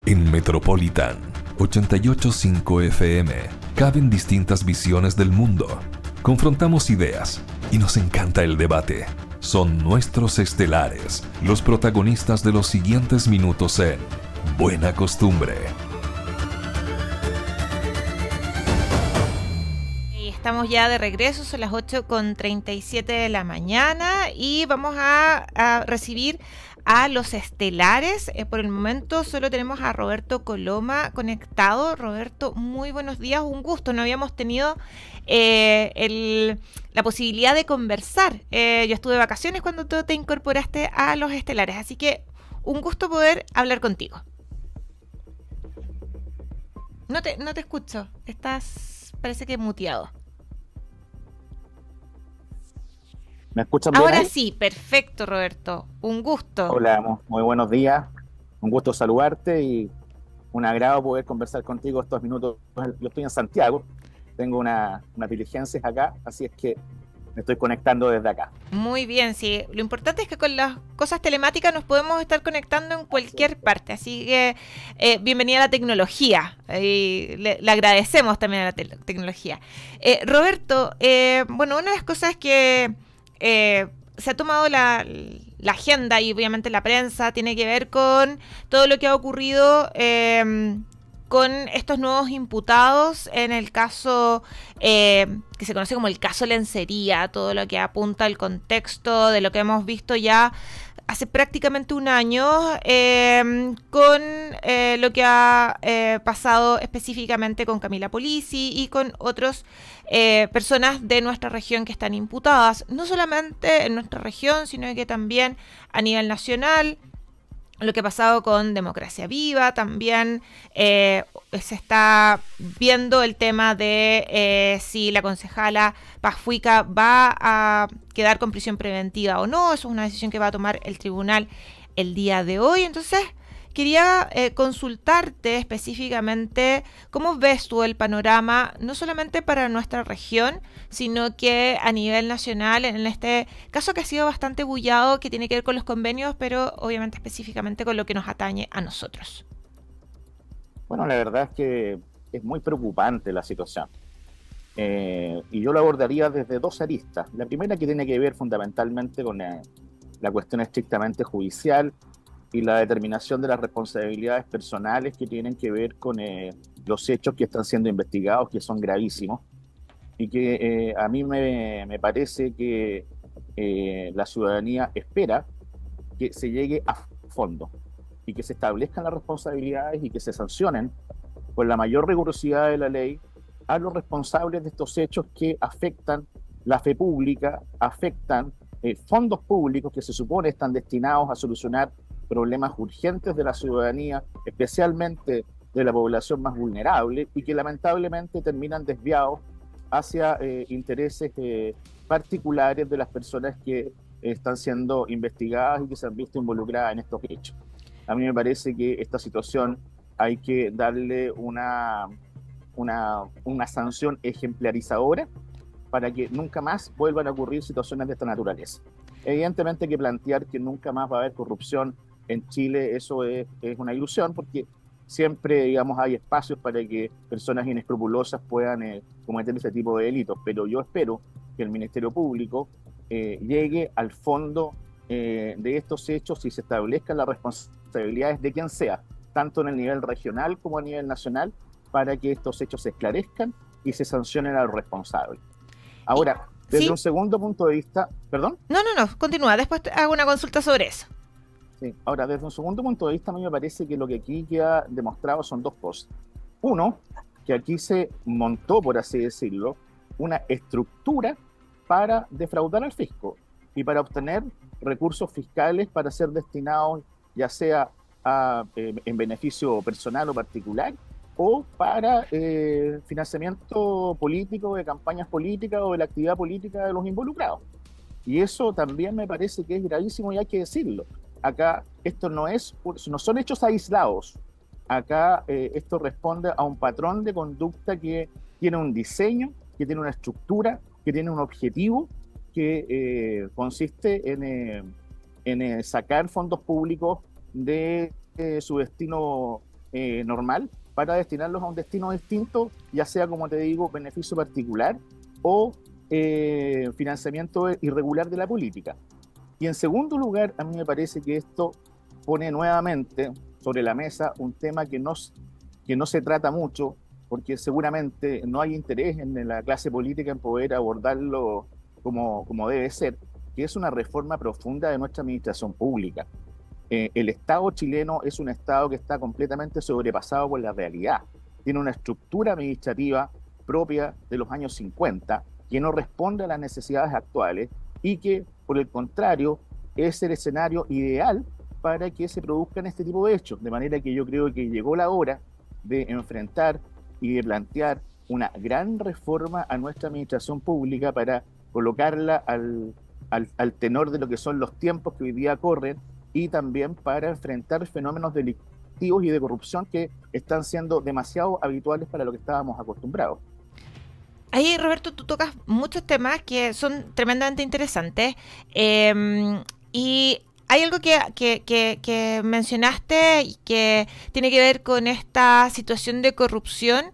En Metropolitan 88.5 FM caben distintas visiones del mundo. Confrontamos ideas y nos encanta el debate. Son nuestros estelares, los protagonistas de los siguientes minutos en Buena Costumbre. Estamos ya de regreso, son las 8:37 de la mañana y vamos a recibir a los estelares. Por el momento solo tenemos a Roberto Coloma conectado. Roberto, muy buenos días, un gusto. No habíamos tenido la posibilidad de conversar. Yo estuve de vacaciones cuando tú te incorporaste a los estelares, así que un gusto poder hablar contigo. No te escucho, parece que muteado. ¿Me escuchan bien? Ahora ahí? sí, perfecto, Roberto. Un gusto. Hola, muy buenos días. Un gusto saludarte y un agrado poder conversar contigo estos minutos. Yo estoy en Santiago, tengo unas diligencias acá, así es que me estoy conectando desde acá. Muy bien, sí. Lo importante es que con las cosas telemáticas nos podemos estar conectando en cualquier parte. Así que bienvenida a la tecnología. Le agradecemos también a la tecnología. Roberto, bueno, una de las cosas que se ha tomado la agenda y obviamente la prensa tiene que ver con todo lo que ha ocurrido con estos nuevos imputados en el caso que se conoce como el caso Lencería, todo lo que apunta al contexto de lo que hemos visto ya hace prácticamente un año con lo que ha pasado específicamente con Camila Polisi y con otros personas de nuestra región que están imputadas, no solamente en nuestra región, sino que también a nivel nacional. Lo que ha pasado con Democracia Viva, también se está viendo el tema de si la concejala Paz Fuica va a quedar con prisión preventiva o no. Eso es una decisión que va a tomar el tribunal el día de hoy. Entonces, quería consultarte específicamente cómo ves tú el panorama, no solamente para nuestra región, sino que a nivel nacional, en este caso que ha sido bastante bullado, que tiene que ver con los convenios, pero obviamente específicamente con lo que nos atañe a nosotros. Bueno, la verdad es que es muy preocupante la situación. Y yo lo abordaría desde dos aristas. La primera, que tiene que ver fundamentalmente con la cuestión estrictamente judicial y la determinación de las responsabilidades personales que tienen que ver con los hechos que están siendo investigados, que son gravísimos, y que a mí me parece que la ciudadanía espera que se llegue a fondo y que se establezcan las responsabilidades y que se sancionen con la mayor rigurosidad de la ley a los responsables de estos hechos que afectan la fe pública, afectan fondos públicos que se supone están destinados a solucionar problemas urgentes de la ciudadanía, especialmente de la población más vulnerable, y que lamentablemente terminan desviados hacia intereses particulares de las personas que están siendo investigadas y que se han visto involucradas en estos hechos. A mí me parece que esta situación hay que darle una sanción ejemplarizadora para que nunca más vuelvan a ocurrir situaciones de esta naturaleza. Evidentemente que plantear que nunca más va a haber corrupción en Chile, eso es una ilusión, porque siempre, digamos, hay espacios para que personas inescrupulosas puedan cometer ese tipo de delitos, pero yo espero que el Ministerio Público llegue al fondo de estos hechos y se establezcan las responsabilidades de quien sea, tanto en el nivel regional como a nivel nacional, para que estos hechos se esclarezcan y se sancionen a los responsables. Ahora, desde ¿Sí? un segundo punto de vista, ¿perdón? No, continúa, después te hago una consulta sobre eso. Sí. Ahora, desde un segundo punto de vista, a mí me parece que lo que aquí queda demostrado son dos cosas. Uno, que aquí se montó, por así decirlo, una estructura para defraudar al fisco y para obtener recursos fiscales para ser destinados ya sea en beneficio personal o particular o para financiamiento político de campañas políticas o de la actividad política de los involucrados. Y eso también me parece que es gravísimo y hay que decirlo. Acá esto no son hechos aislados. Acá esto responde a un patrón de conducta que tiene un diseño, que tiene una estructura, que tiene un objetivo, que consiste en sacar fondos públicos de su destino normal para destinarlos a un destino distinto, ya sea, como te digo, beneficio particular o financiamiento irregular de la política. Y en segundo lugar, a mí me parece que esto pone nuevamente sobre la mesa un tema que no se trata mucho, porque seguramente no hay interés en la clase política en poder abordarlo como debe ser, que es una reforma profunda de nuestra administración pública. El Estado chileno es un Estado que está completamente sobrepasado por la realidad. Tiene una estructura administrativa propia de los años 50 que no responde a las necesidades actuales y que, por el contrario, es el escenario ideal para que se produzcan este tipo de hechos. De manera que yo creo que llegó la hora de enfrentar y de plantear una gran reforma a nuestra administración pública para colocarla al tenor de lo que son los tiempos que hoy día corren y también para enfrentar fenómenos delictivos y de corrupción que están siendo demasiado habituales para lo que estábamos acostumbrados. Ahí, Roberto, tú tocas muchos temas que son tremendamente interesantes, y hay algo que mencionaste y que tiene que ver con esta situación de corrupción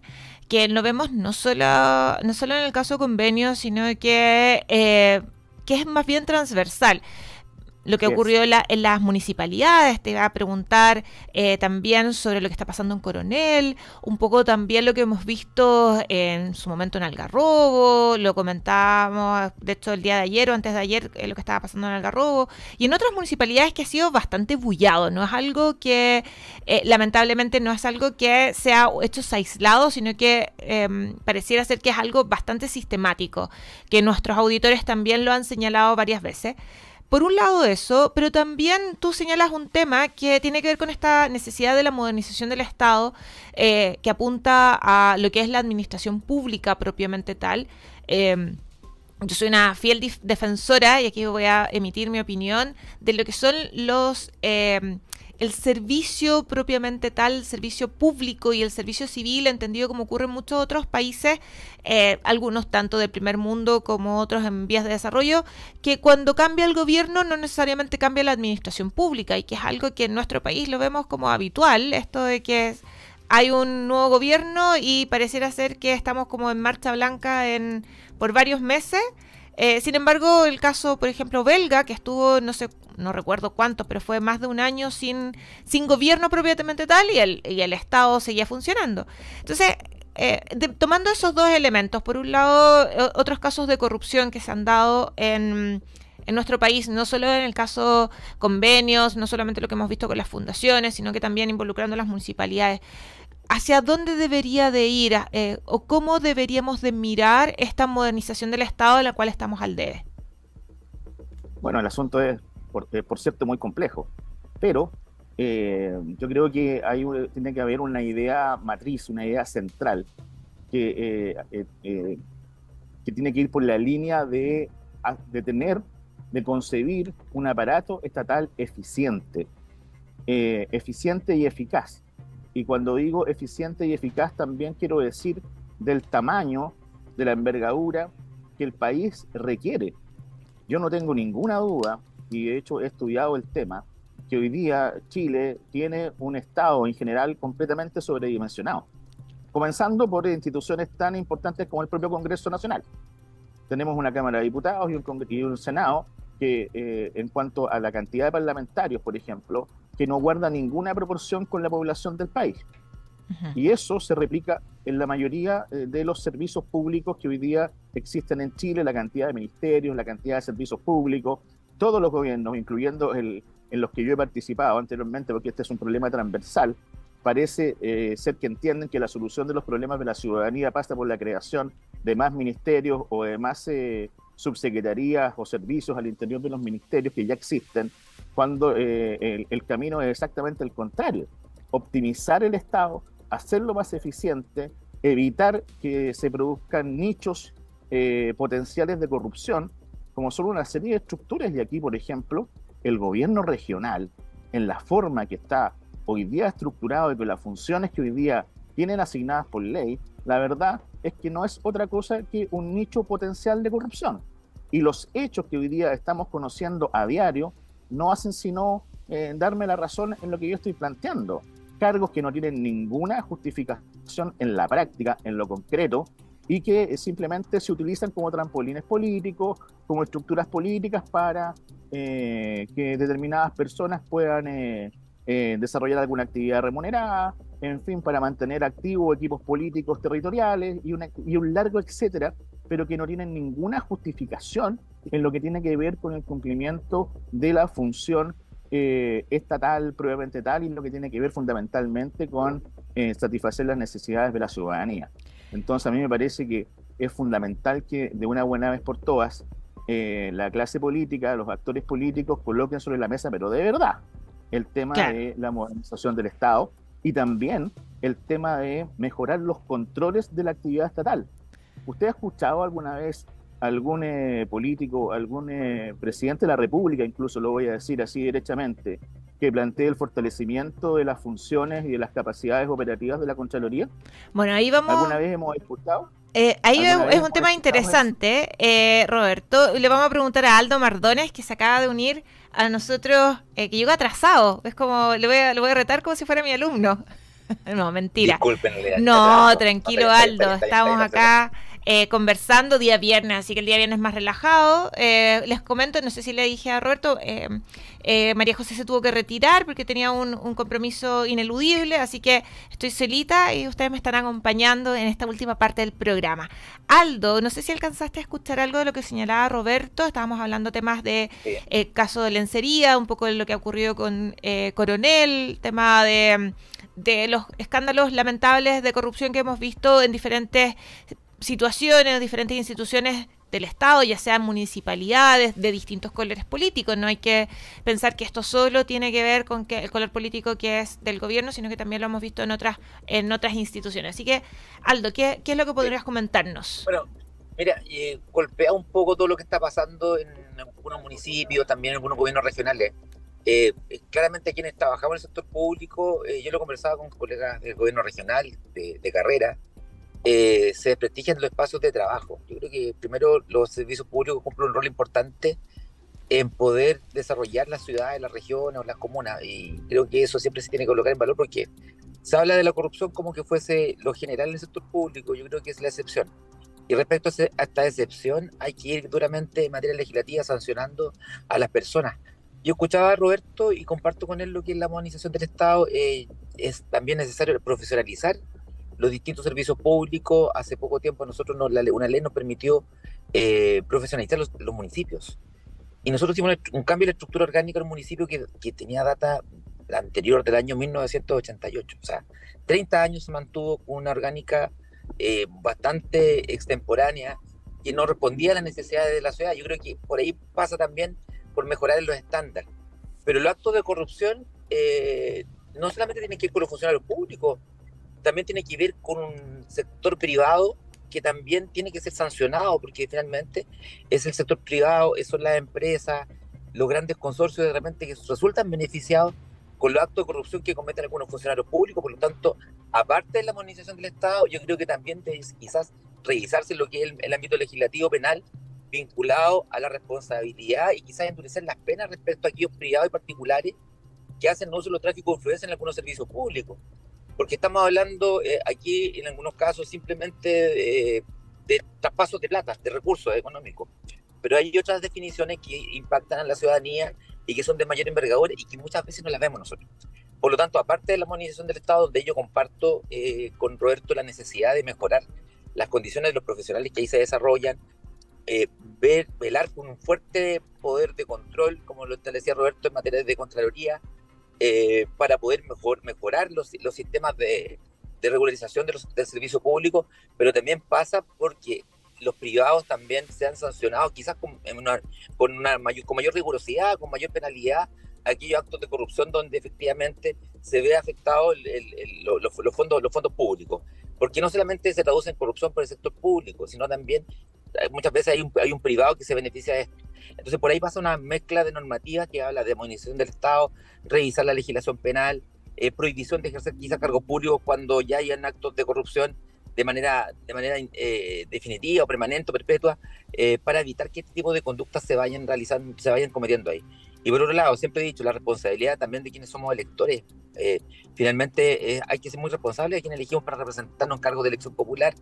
que lo vemos no solo en el caso convenio, sino que es más bien transversal. Lo que ocurrió en las municipalidades, te iba a preguntar también sobre lo que está pasando en Coronel, un poco también lo que hemos visto en su momento en Algarrobo, lo comentábamos de hecho el día de ayer o antes de ayer, lo que estaba pasando en Algarrobo, y en otras municipalidades que ha sido bastante bullado. No es algo que, lamentablemente, no es algo que sea hechos aislados, sino que pareciera ser que es algo bastante sistemático, que nuestros auditores también lo han señalado varias veces. Por un lado eso, pero también tú señalas un tema que tiene que ver con esta necesidad de la modernización del Estado, que apunta a lo que es la administración pública propiamente tal. Yo soy una fiel defensora, y aquí voy a emitir mi opinión, de lo que son el servicio propiamente tal, el servicio público y el servicio civil, entendido como ocurre en muchos otros países, algunos tanto de primer mundo como otros en vías de desarrollo, que cuando cambia el gobierno no necesariamente cambia la administración pública, y que es algo que en nuestro país lo vemos como habitual, esto de que hay un nuevo gobierno y pareciera ser que estamos como en marcha blanca por varios meses. Sin embargo, el caso, por ejemplo, belga, que estuvo, no recuerdo cuánto, pero fue más de un año sin gobierno propiamente tal, y el Estado seguía funcionando. Entonces, tomando esos dos elementos, por un lado, otros casos de corrupción que se han dado en nuestro país, no solo en el caso convenios, no solamente lo que hemos visto con las fundaciones, sino que también involucrando a las municipalidades. ¿Hacia dónde debería de ir o cómo deberíamos de mirar esta modernización del Estado de la cual estamos al debe? Bueno, el asunto es, por cierto, muy complejo, pero yo creo que tiene que haber una idea matriz, una idea central, que tiene que ir por la línea de concebir un aparato estatal eficiente y eficaz. Y cuando digo eficiente y eficaz, también quiero decir del tamaño, de la envergadura que el país requiere. Yo no tengo ninguna duda, y de hecho he estudiado el tema, que hoy día Chile tiene un Estado en general completamente sobredimensionado, comenzando por instituciones tan importantes como el propio Congreso Nacional. Tenemos una Cámara de Diputados y un Senado que, en cuanto a la cantidad de parlamentarios, por ejemplo, que no guarda ninguna proporción con la población del país. Uh-huh. Y eso se replica en la mayoría de los servicios públicos que hoy día existen en Chile, la cantidad de ministerios, la cantidad de servicios públicos, todos los gobiernos, incluyendo en los que yo he participado anteriormente, porque este es un problema transversal. Parece ser que entienden que la solución de los problemas de la ciudadanía pasa por la creación de más ministerios o de más subsecretarías o servicios al interior de los ministerios que ya existen, cuando el camino es exactamente el contrario: optimizar el Estado, hacerlo más eficiente, evitar que se produzcan nichos potenciales de corrupción, como son una serie de estructuras. Y aquí, por ejemplo, el gobierno regional, en la forma que está hoy día estructurado y con las funciones que hoy día tienen asignadas por ley, la verdad es que no es otra cosa que un nicho potencial de corrupción. Y los hechos que hoy día estamos conociendo a diario no hacen sino darme la razón en lo que yo estoy planteando. cargos que no tienen ninguna justificación en la práctica, en lo concreto, y que simplemente se utilizan como trampolines políticos, como estructuras políticas para que determinadas personas puedan desarrollar alguna actividad remunerada, en fin, para mantener activos equipos políticos territoriales y un largo etcétera, pero que no tienen ninguna justificación en lo que tiene que ver con el cumplimiento de la función estatal, propiamente tal, y lo que tiene que ver fundamentalmente con satisfacer las necesidades de la ciudadanía. Entonces a mí me parece que es fundamental que de una buena vez por todas la clase política, los actores políticos coloquen sobre la mesa, pero de verdad, el tema de la modernización del Estado y también el tema de mejorar los controles de la actividad estatal. ¿Usted ha escuchado alguna vez algún político, algún presidente de la República, incluso lo voy a decir así derechamente, que plantee el fortalecimiento de las funciones y de las capacidades operativas de la Contraloría? Bueno, ahí vamos. ¿Alguna vez hemos escuchado? Ahí es un tema interesante, Roberto. Le vamos a preguntar a Aldo Mardones, que se acaba de unir a nosotros, que llegó atrasado. Es como, lo voy a retar como si fuera mi alumno. No, mentira. Discúlpenle. No, tranquilo, Aldo. Estamos acá conversando día viernes, así que el día viernes es más relajado. Les comento, no sé si le dije a Roberto, María José se tuvo que retirar porque tenía un compromiso ineludible, así que estoy solita y ustedes me están acompañando en esta última parte del programa. Aldo, no sé si alcanzaste a escuchar algo de lo que señalaba Roberto. Estábamos hablando temas de caso de lencería, un poco de lo que ha ocurrido con Coronel, tema de los escándalos lamentables de corrupción que hemos visto en diferentes situaciones, diferentes instituciones del Estado, ya sean municipalidades de distintos colores políticos. No hay que pensar que esto solo tiene que ver con el color político que es del gobierno, sino que también lo hemos visto en otras instituciones. Así que, Aldo, ¿qué es lo que podrías comentarnos? Bueno, mira, golpea un poco todo lo que está pasando en algunos municipios, también en algunos gobiernos regionales. Claramente quienes trabajamos en el sector público, yo lo conversaba con colegas del gobierno regional de carrera, se desprestigian los espacios de trabajo. Yo creo que primero los servicios públicos cumplen un rol importante en poder desarrollar las ciudades, las regiones o las comunas, y creo que eso siempre se tiene que colocar en valor porque se habla de la corrupción como que fuese lo general en el sector público. Yo creo que es la excepción. Y respecto a esta excepción, hay que ir duramente en materia legislativa sancionando a las personas. Yo escuchaba a Roberto y comparto con él lo que es la modernización del Estado. Es también necesario profesionalizar los distintos servicios públicos. Hace poco tiempo una ley nos permitió profesionalizar los municipios. Y nosotros hicimos un cambio en la estructura orgánica del municipio que tenía data anterior del año 1988. O sea, 30 años se mantuvo con una orgánica bastante extemporánea que no respondía a las necesidades de la ciudad. Yo creo que por ahí pasa también por mejorar los estándares. Pero los actos de corrupción no solamente tienen que ver con los funcionarios públicos, también tiene que ver con un sector privado que también tiene que ser sancionado, porque finalmente es el sector privado, son las empresas, los grandes consorcios de repente que resultan beneficiados con los actos de corrupción que cometen algunos funcionarios públicos. Por lo tanto, aparte de la modernización del Estado, yo creo que también debe quizás revisarse lo que es el ámbito legislativo penal vinculado a la responsabilidad y quizás endurecer las penas respecto a aquellos privados y particulares que hacen no solo tráfico de influencia en algunos servicios públicos. Porque estamos hablando aquí en algunos casos simplemente de traspasos de plata, de recursos económicos. Pero hay otras definiciones que impactan a la ciudadanía y que son de mayor envergadura y que muchas veces no las vemos nosotros. Por lo tanto, aparte de la modernización del Estado, donde yo comparto con Roberto la necesidad de mejorar las condiciones de los profesionales que ahí se desarrollan, velar con un fuerte poder de control, como lo decía Roberto, en materia de Contraloría, para poder mejorar los sistemas de regularización del servicio público, pero también pasa porque los privados también sean sancionados, quizás con mayor rigurosidad, con mayor penalidad, aquellos actos de corrupción donde efectivamente se ve afectado los fondos públicos. Porque no solamente se traduce en corrupción por el sector público, sino también muchas veces hay un privado que se beneficia de esto. Entonces por ahí pasa una mezcla de normativas que habla de modernización del Estado, revisar la legislación penal, prohibición de ejercer quizás cargos públicos cuando ya hayan actos de corrupción de manera definitiva o permanente o perpetua, para evitar que este tipo de conductas se vayan realizando, se vayan cometiendo ahí. Y por otro lado, siempre he dicho, la responsabilidad también de quienes somos electores. Finalmente hay que ser muy responsables de quienes elegimos para representarnos en cargos de elección popular,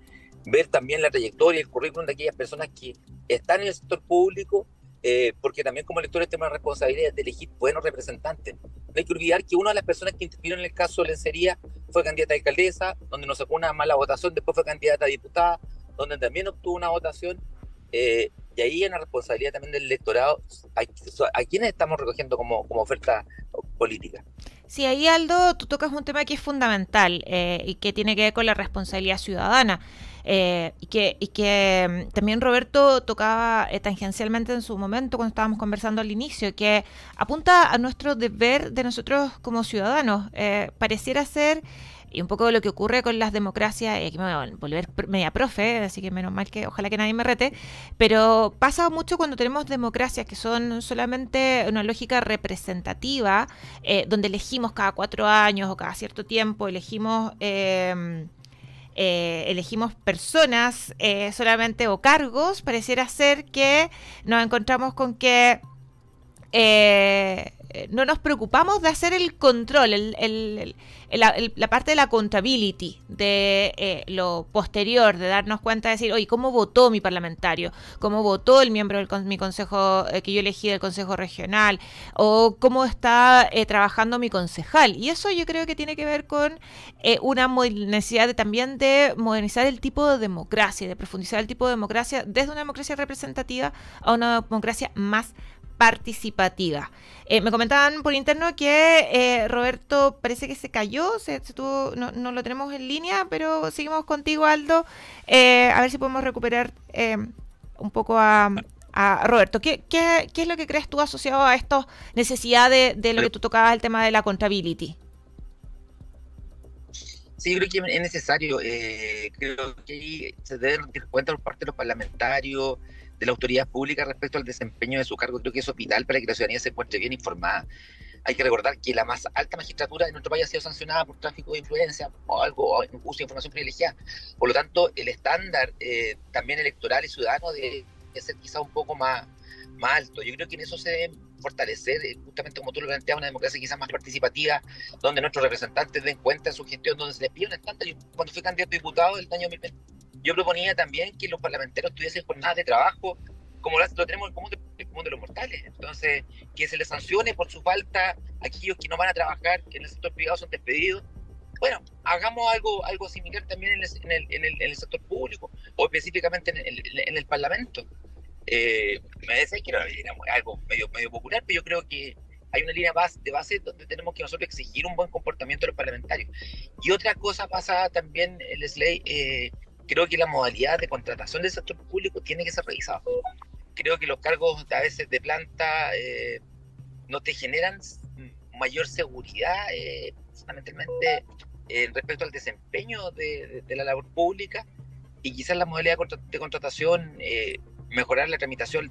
ver también la trayectoria y el currículum de aquellas personas que están en el sector público, porque también como electores tenemos la responsabilidad de elegir buenos representantes. No hay que olvidar que una de las personas que intervino en el caso de Lencería fue candidata a alcaldesa, donde nos sacó una mala votación, después fue candidata a diputada, donde también obtuvo una votación, y ahí hay una responsabilidad también del electorado, a quienes estamos recogiendo como oferta política. Sí, ahí Aldo, tú tocas un tema que es fundamental y que tiene que ver con la responsabilidad ciudadana. Y que también Roberto tocaba tangencialmente en su momento cuando estábamos conversando al inicio, que apunta a nuestro deber de nosotros como ciudadanos. Pareciera ser, y un poco de lo que ocurre con las democracias, y aquí me voy a volver media profe, así que menos mal que ojalá que nadie me rete, pero pasa mucho cuando tenemos democracias que son solamente una lógica representativa, donde elegimos cada 4 años o cada cierto tiempo, elegimos personas solamente o cargos. Pareciera ser que nos encontramos con que no nos preocupamos de hacer el control, la parte de la accountability, de lo posterior, de darnos cuenta de decir, oye, ¿cómo votó mi parlamentario? ¿Cómo votó el miembro de mi consejo que yo elegí del consejo regional? ¿O cómo está trabajando mi concejal? Y eso yo creo que tiene que ver con una necesidad también de modernizar el tipo de democracia, de profundizar el tipo de democracia desde una democracia representativa a una democracia más participativa. Me comentaban por interno que Roberto parece que se cayó, no lo tenemos en línea, pero seguimos contigo, Aldo, a ver si podemos recuperar un poco a Roberto. ¿Qué es lo que crees tú asociado a esta necesidad de lo que tú tocabas, el tema de la accountability? Sí, yo creo que es necesario. Creo que se deben dar cuenta por parte de los parlamentarios, de la autoridad pública respecto al desempeño de su cargo. Creo que eso es vital para que la ciudadanía se encuentre bien informada. Hay que recordar que la más alta magistratura de nuestro país ha sido sancionada por tráfico de influencia o uso de información privilegiada. Por lo tanto, el estándar también electoral y ciudadano debe ser quizá un poco más alto. Yo creo que en eso se debe fortalecer, justamente como tú lo planteas, una democracia quizás más participativa, donde nuestros representantes den cuenta de su gestión, donde se les pide un estándar. Yo, cuando fui candidato a diputado del año 2020, yo proponía también que los parlamentarios tuviesen jornadas de trabajo como lo tenemos en el común de los mortales. Entonces, que se les sancione por su falta a aquellos que no van a trabajar, que en el sector privado son despedidos. Bueno, hagamos algo similar también en el sector público, o específicamente en el Parlamento. Me decía que era algo medio popular, pero yo creo que hay una línea de base donde tenemos que nosotros exigir un buen comportamiento de los parlamentarios. Y otra cosa pasa también, Leslie, creo que la modalidad de contratación del sector público tiene que ser revisada. Creo que los cargos a veces de planta no te generan mayor seguridad, fundamentalmente respecto al desempeño de la labor pública, y quizás la modalidad de contratación, mejorar la tramitación,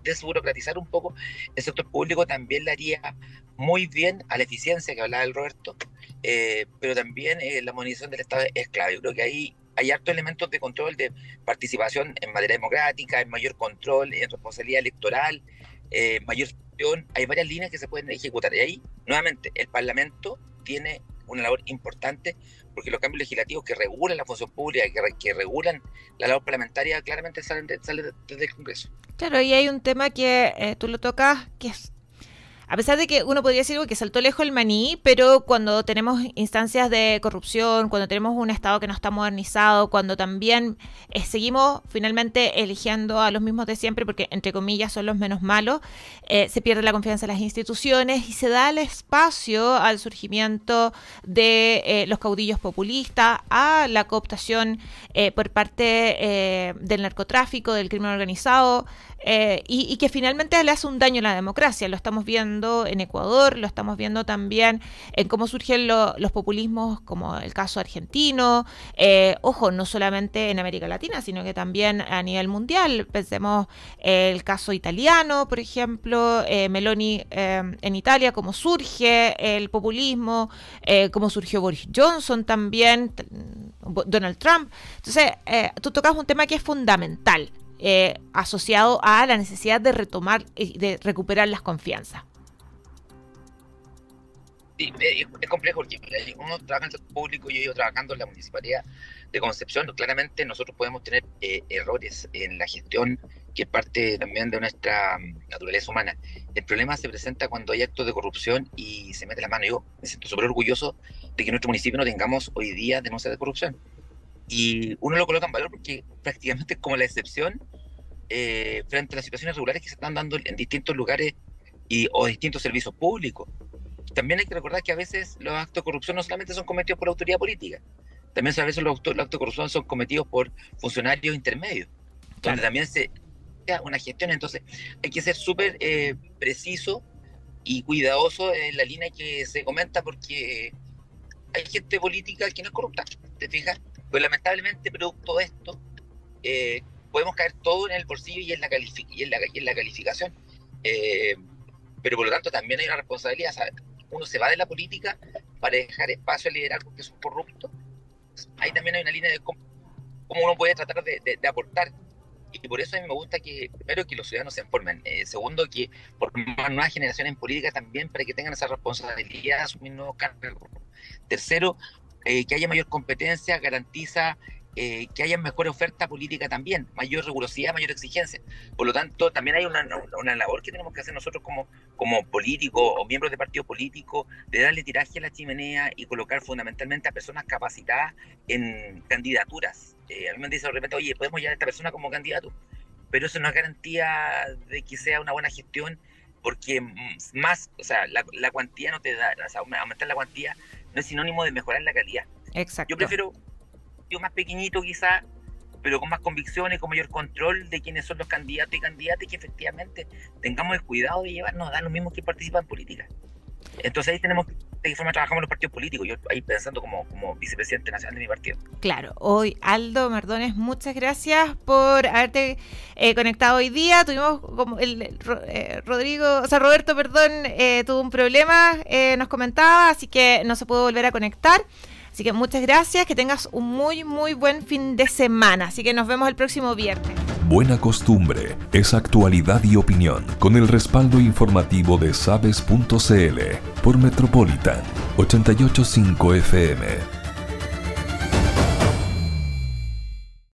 desburocratizar un poco el sector público, también le haría muy bien a la eficiencia que hablaba el Roberto, pero también la modernización del Estado es clave. Yo creo que ahí hay hartos elementos de control, de participación en materia democrática, en mayor control, en responsabilidad electoral, mayor gestión. Hay varias líneas que se pueden ejecutar. Y ahí, nuevamente, el Parlamento tiene una labor importante, porque los cambios legislativos que regulan la función pública, que regulan la labor parlamentaria, claramente salen desde el Congreso. Claro, y hay un tema que tú lo tocas, que es, a pesar de que uno podría decir que saltó lejos el maní, pero cuando tenemos instancias de corrupción, cuando tenemos un Estado que no está modernizado, cuando también seguimos finalmente eligiendo a los mismos de siempre, porque entre comillas son los menos malos, se pierde la confianza en las instituciones y se da el espacio al surgimiento de los caudillos populistas, a la cooptación por parte del narcotráfico, del crimen organizado, y que finalmente le hace un daño a la democracia. Lo estamos viendo en Ecuador, lo estamos viendo también en cómo surgen los populismos, como el caso argentino, ojo, no solamente en América Latina, sino que también a nivel mundial. Pensemos el caso italiano, por ejemplo, Meloni en Italia, cómo surge el populismo, cómo surgió Boris Johnson también, Donald Trump. Entonces, tú tocas un tema que es fundamental. asociado a la necesidad de retomar y de recuperar las confianzas. Sí, es complejo porque uno trabaja en el sector público, yo he ido trabajando en la Municipalidad de Concepción. Claramente nosotros podemos tener errores en la gestión, que es parte también de nuestra naturaleza humana. El problema se presenta cuando hay actos de corrupción y se mete la mano. Yo me siento súper orgulloso de que en nuestro municipio no tengamos hoy día denuncias de corrupción. Y uno lo coloca en valor porque prácticamente es como la excepción frente a las situaciones regulares que se están dando en distintos lugares o distintos servicios públicos. También hay que recordar que a veces los actos de corrupción no solamente son cometidos por la autoridad política, también a veces los actos de corrupción son cometidos por funcionarios intermedios, donde también se da una gestión. Entonces hay que ser súper preciso y cuidadoso en la línea que se comenta, porque hay gente política que no es corrupta, ¿te fijas? Pues lamentablemente, producto de esto, podemos caer todo en el bolsillo y en la calificación. Pero por lo tanto también hay una responsabilidad, ¿sabes? Uno se va de la política para dejar espacio al liderazgo que son corruptos. Ahí también hay una línea de cómo uno puede tratar de aportar. Y por eso a mí me gusta que, primero, que los ciudadanos se informen. Segundo, que por más nuevas generaciones en política también, para que tengan esa responsabilidad de asumir nuevos cargos. Tercero, que haya mayor competencia, garantiza que haya mejor oferta política también, mayor rigurosidad, mayor exigencia. Por lo tanto, también hay una labor que tenemos que hacer nosotros como políticos o miembros de partidos políticos, de darle tiraje a la chimenea y colocar fundamentalmente a personas capacitadas en candidaturas. A mí me dicen de repente, oye, podemos llevar a esta persona como candidato, pero eso no es garantía de que sea una buena gestión, porque más, o sea, la cuantía no te da, o sea, aumentar la cuantía no es sinónimo de mejorar la calidad. Exacto. Yo prefiero más pequeñito quizás, pero con más convicciones, con mayor control de quiénes son los candidatos y candidatas, y que efectivamente tengamos el cuidado de llevarnos a los mismos que participan en política. Entonces ahí tenemos de qué forma trabajamos los partidos políticos. Yo ahí pensando como vicepresidente nacional de mi partido. Claro. Hoy, Aldo Mardones, muchas gracias por haberte conectado hoy día. Tuvimos como Roberto, tuvo un problema, nos comentaba, así que no se pudo volver a conectar. Así que muchas gracias, que tengas un muy, muy buen fin de semana. Así que nos vemos el próximo viernes. Buena costumbre es actualidad y opinión, con el respaldo informativo de sabes.cl por Metropolitan 88.5 FM.